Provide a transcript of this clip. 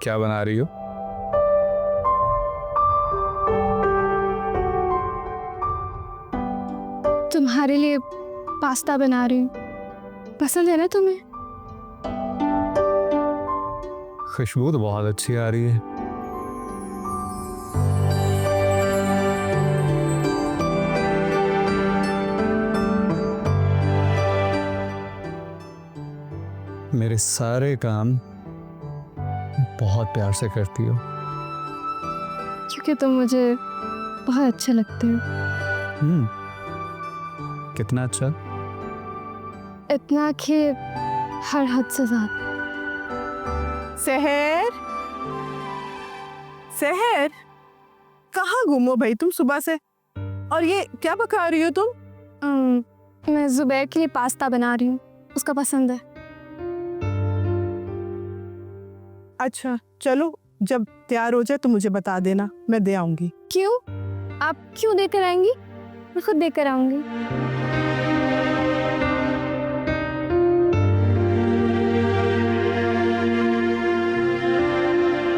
क्या बना रही हो? तुम्हारे लिए पास्ता बना रही हूँ। पसंद है ना तुम्हें? खुशबू तो बहुत अच्छी आ रही है। मेरे सारे काम बहुत प्यार से करती हो। क्योंकि तुम मुझे बहुत अच्छे लगते हो। कितना अच्छा? इतना कि हर हद से ज्यादा। सहर, सहर, कहाँ गुम हो भाई तुम सुबह से? और ये क्या पका रही हो तुम? मैं जुबैर के लिए पास्ता बना रही हूँ, उसका पसंद है। अच्छा चलो, जब तैयार हो जाए तो मुझे बता देना, मैं दे आऊंगी। क्यों? आप क्यों देकर आएंगी? मैं खुद देकर आऊंगी।